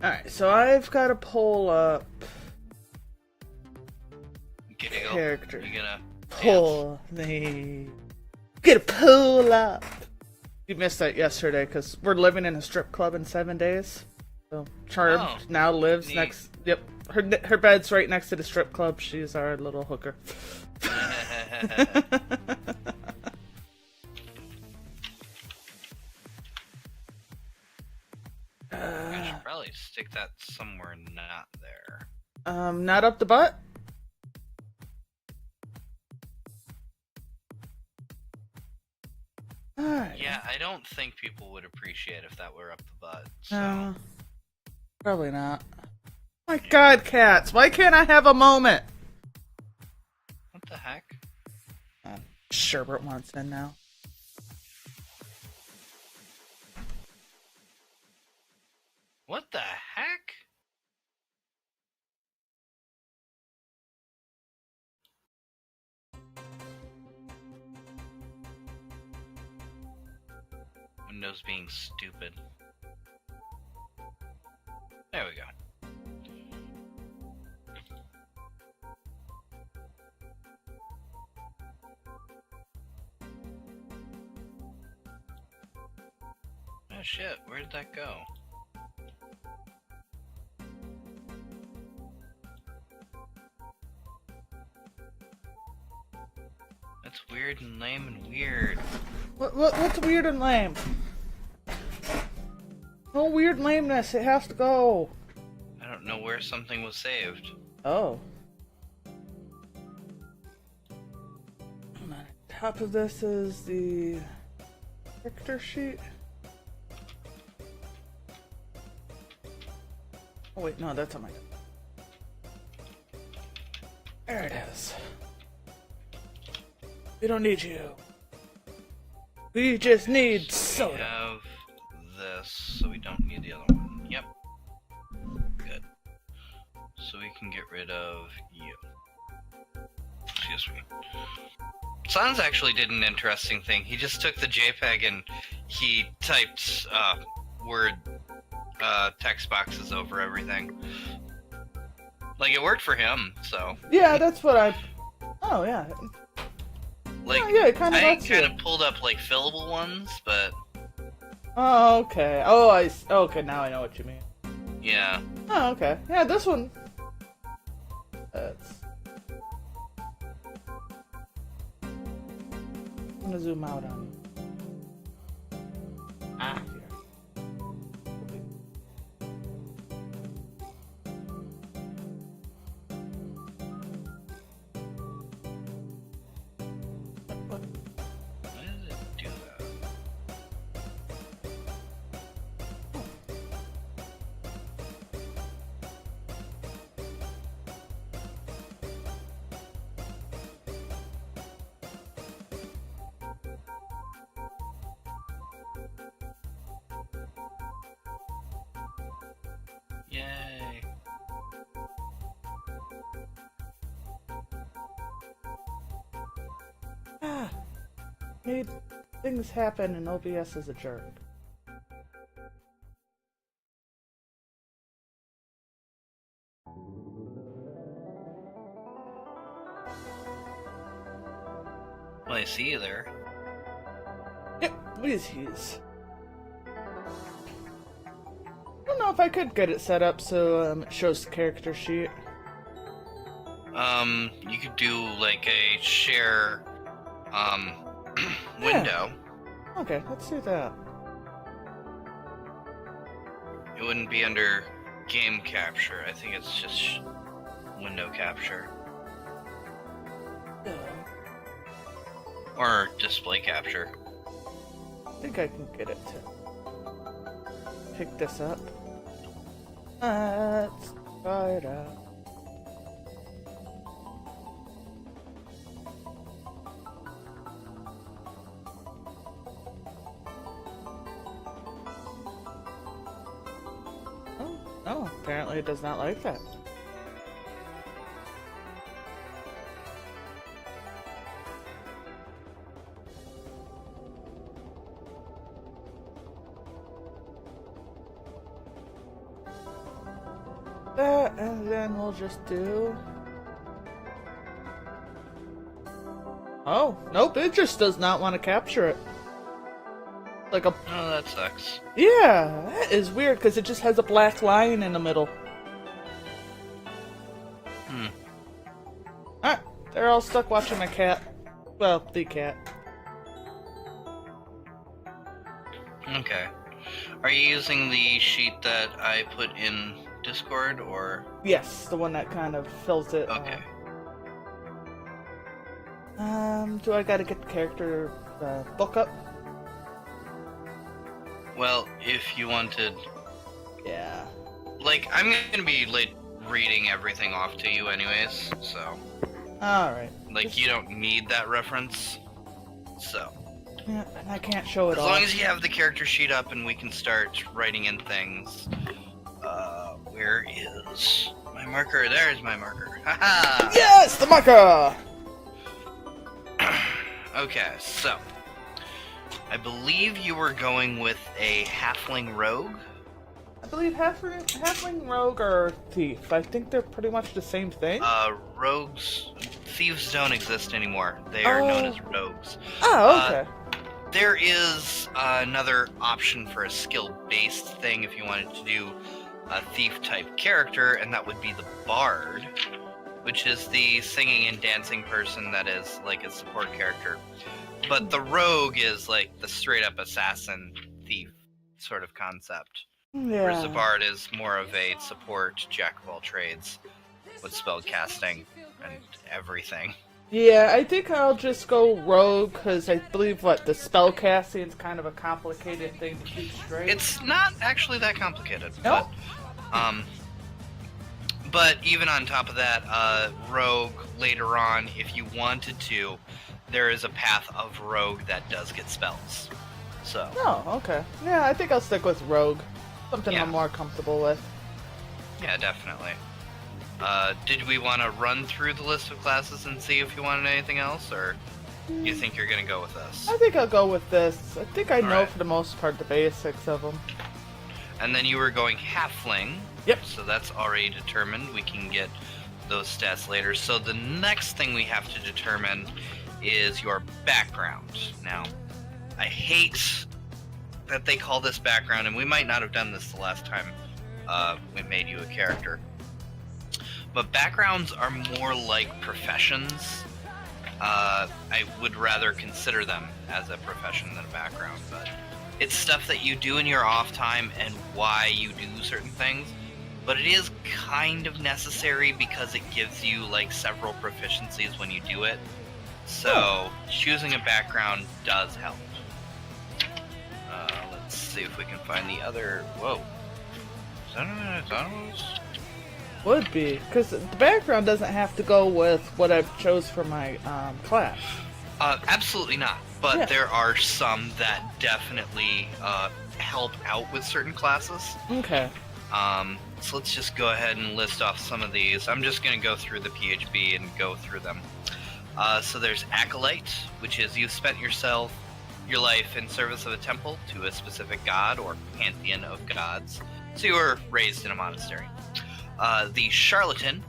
Alright, so I've got to pull up Giggle. character. You gonna Pull me. Get a pull up. You missed that yesterday because we're living in a strip club in 7 days. So Charmed now lives neat. next. Yep, her bed's right next to the strip club. She's our little hooker. I should probably stick that somewhere not there. Not up the butt. Alright. Yeah, I don't think people would appreciate if that were up the butt. So. No, probably not. My God, cats! Why can't I have a moment? What the heck? Sherbert wants in now. What the heck? Windows being stupid. There we go. Oh shit, where did that go? That's weird and lame and weird. What's weird and lame? No weird lameness. It has to go. I don't know where something was saved. Oh. On top of this is the character sheet. Oh wait, no, that's on my. There it is. We don't need you. We just need We soda. have this, so we don't need the other one. Yep. Good. So we can get rid of you. Excuse me. Sans actually did an interesting thing. He just took the JPEG and he typed word text boxes over everything. Like, it worked for him, so. Yeah, that's what I. Oh yeah. Like, Oh, yeah, it kind of I lets you. kind of pulled up like fillable ones, but Oh okay. Okay. Now I know what you mean. yeah. Oh okay. Yeah, this one. That's. I'm gonna zoom out on you. Ah. Here. What? Why did it do that? Yay. Ah. Made things happen and OBS is a jerk. Well, I see you there. Yep, Wheezies. I don't know if I could get it set up so it shows the character sheet. You could do like a share, window. Okay, let's do that. It wouldn't be under game capture. I think it's just window capture. Or display capture. I think I can get it to pick this up. Let's try it out. Oh, apparently it does not like that. that, and then we'll just do... Oh, nope, it just does not want to capture it. Like a... Oh, that sucks. Yeah, that is weird, because it just has a black line in the middle. Alright, they're all stuck watching my cat. Well, the cat. Okay. Are you using the sheet that I put in Discord, or...? Yes, the one that kind of fills it. Okay. Do I gotta get the character book up? Well, if you wanted... Yeah. Like, I'm gonna be, like, reading everything off to you anyways, so... Alright. Like, you don't need that reference, so... Yeah, and I can't show it As all. long as you have the character sheet up and we can start writing in things. Where is my marker? There's my marker. Haha! Yes, the marker! Okay, so... I believe you were going with a halfling rogue? I believe halfling rogue or thief. I think they're pretty much the same thing. Rogues... Thieves don't exist anymore. They are known as rogues. Oh, okay. There is another option for a skill-based thing if you wanted to do a thief-type character, and that would be the bard, which is the singing and dancing person that is like a support character. But the rogue is like the straight-up assassin thief sort of concept. Yeah. Whereas the bard is more of a support jack of all trades with spell casting and everything. Yeah, I think I'll just go rogue, because I believe, the spell casting is kind of a complicated thing to keep straight. It's not actually that complicated. No? But even on top of that, rogue, later on, if you wanted to, there is a path of rogue that does get spells. So. Oh, okay. Yeah, I think I'll stick with rogue. Something Yeah. I'm more comfortable with. Yeah, definitely. Did we want to run through the list of classes and see if you wanted anything else, or you think you're going to go with this? I think I'll go with this. I think I know Alright. for the most part the basics of them. And then you were going halfling. Yep. So that's already determined. We can get those stats later. So the next thing we have to determine is your background. Now, I hate that they call this background, and we might not have done this the last time we made you a character. But backgrounds are more like professions. I would rather consider them as a profession than a background, but it's stuff that you do in your off time and why you do certain things. But it is kind of necessary because it gives you like several proficiencies when you do it. So choosing a background does help. Let's see if we can find the other. Whoa. Is that what I thought it was? Would be, because the background doesn't have to go with what I've chose for my class. Absolutely not. But Yeah. there are some that definitely help out with certain classes. Okay. So let's just go ahead and list off some of these. I'm just going to go through the PHB and go through them. So there's Acolyte, which is you've spent your life in service of a temple to a specific god or pantheon of gods. So you were raised in a monastery. The Charlatan,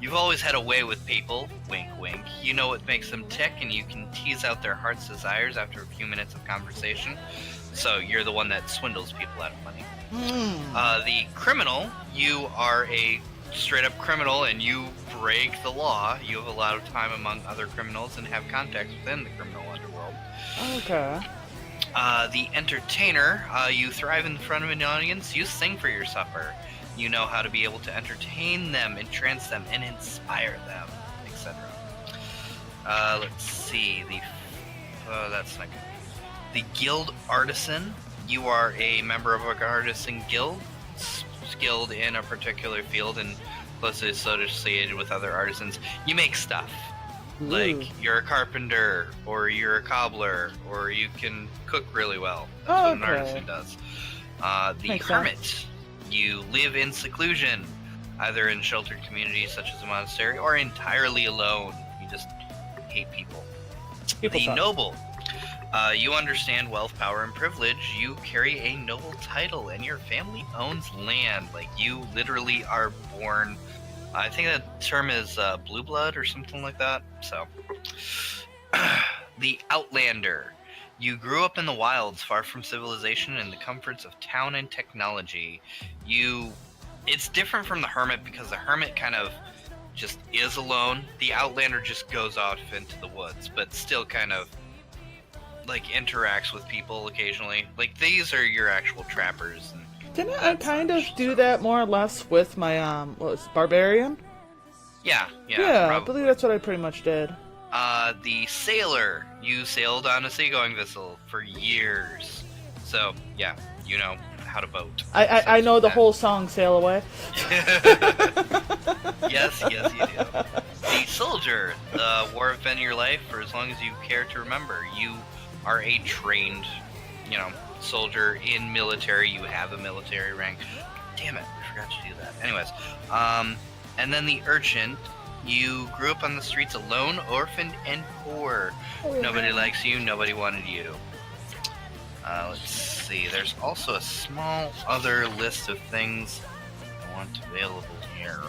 you've always had a way with people, wink wink. You know what makes them tick, and you can tease out their heart's desires after a few minutes of conversation. So you're the one that swindles people out of money. The Criminal, you are a straight-up criminal, and you break the law. You have a lot of time among other criminals and have contacts within the criminal underworld. Okay. The Entertainer, you thrive in front of an audience. You sing for your supper. You know how to be able to entertain them, entrance them, and inspire them, etc. Let's see. That's not good. The Guild Artisan. You are a member of an artisan guild, skilled in a particular field and closely associated with other artisans. You make stuff. Like, you're a carpenter, or you're a cobbler, or you can cook really well. That's what an artisan does. The Makes Hermit. sense. You live in seclusion, either in sheltered communities such as a monastery, or entirely alone. You just hate people. People The suck. Noble. You understand wealth, power, and privilege. You carry a noble title, and your family owns land. Like, you literally are born. I think that term is blue blood or something like that. So, the Outlander. You grew up in the wilds, far from civilization and the comforts of town and technology. It's different from the Hermit because the Hermit kind of just is alone. The Outlander just goes off into the woods, but still kind of like interacts with people occasionally. Like, these are your actual trappers. And Didn't I kind of do that more or less with my what was it, Barbarian? yeah, I believe that's what I pretty much did. The Sailor. You sailed on a seagoing vessel for years. So, yeah, you know how to boat. I know the whole song Sail Away. Yes, you do. The Soldier. The war event in your life for as long as you care to remember. You are a trained, soldier in military. You have a military rank. Damn it, I forgot to do that. Anyways, and then the Urchin. You grew up on the streets alone, orphaned, and poor. Nobody likes you, nobody wanted you. Let's see, there's also a small other list of things I want available here.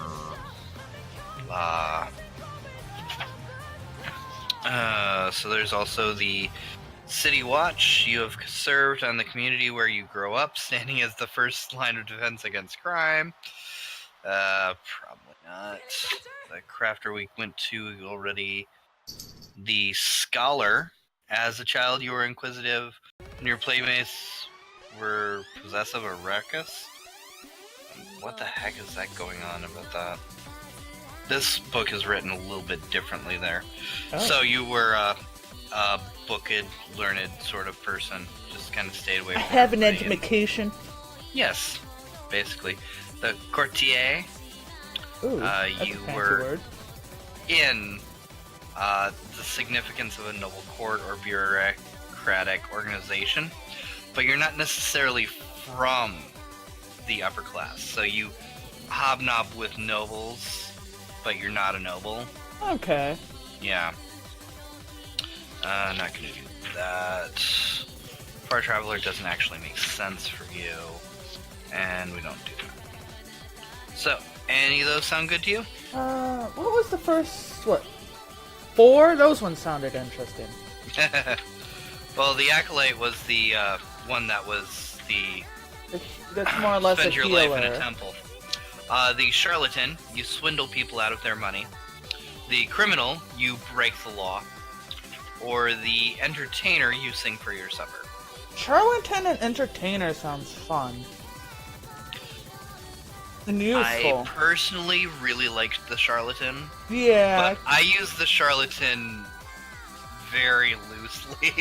So there's also the City Watch. You have served on the community where you grow up, standing as the first line of defense against crime. Probably not. The crafter we went to already. The Scholar. As a child, you were inquisitive, and your playmates were possessive or reckless. What the heck is that going on about that? This book is written a little bit differently there. Oh. So you were a booked, learned sort of person. Just kind of stayed away from I have an education. Yes, basically. The Courtier. Ooh, that's you a fancy were word. in the significance of a noble court or bureaucratic organization, but you're not necessarily from the upper class. So you hobnob with nobles, but you're not a noble. Okay. Yeah. Not gonna do that. Far Traveler doesn't actually make sense for you, and we don't do that. So, any of those sound good to you? What was the first, 4? Those ones sounded interesting. Well, the Acolyte was the one that was the... That's more or less spend a your healer. life in a temple. The Charlatan, you swindle people out of their money. The Criminal, you break the law. Or the Entertainer, you sing for your supper. Charlatan and Entertainer sounds fun. And useful. I personally really liked the Charlatan. Yeah. But I use the Charlatan very loosely.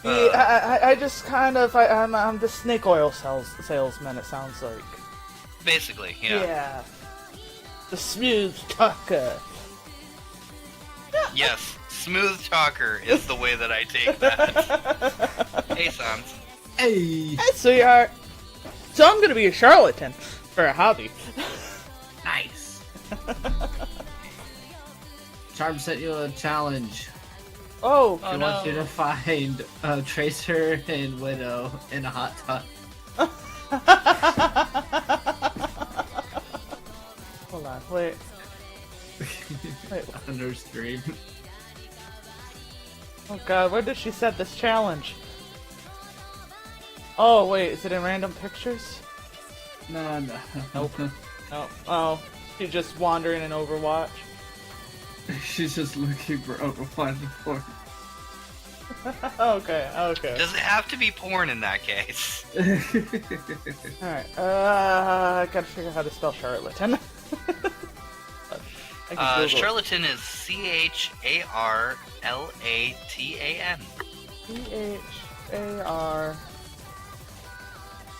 Yeah, I just kind of... I'm the snake oil salesman, it sounds like. Basically, yeah. Yeah. The smooth talker. Yes, smooth talker is the way that I take that. Hey, Sans. Hey! Hey, sweetheart. So I'm gonna be a charlatan for a hobby. Nice! Charm sent you a challenge. Oh, He wants you to find Tracer and Widow in a hot tub. Hold on, wait. Wait. Under stream. Oh god, where did she set this challenge? Oh wait, is it in random pictures? No. Nope. No. Oh, she's just wandering in Overwatch. She's just looking for Overwatch porn. Okay. Does it have to be porn in that case? Alright, I gotta figure out how to spell charlatan. Charlatan is Charlatan. C-H-A-R...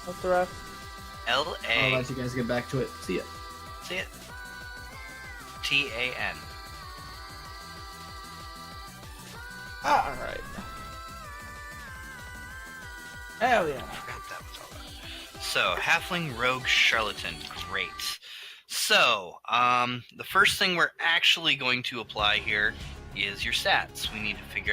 What's the rest? I'll let you guys get back to it. See ya. See it? T-A-N. Alright. Hell yeah. I forgot that was all that. So, Halfling Rogue Charlatan. Great. So, the first thing we're actually going to apply here is your stats. We need to figure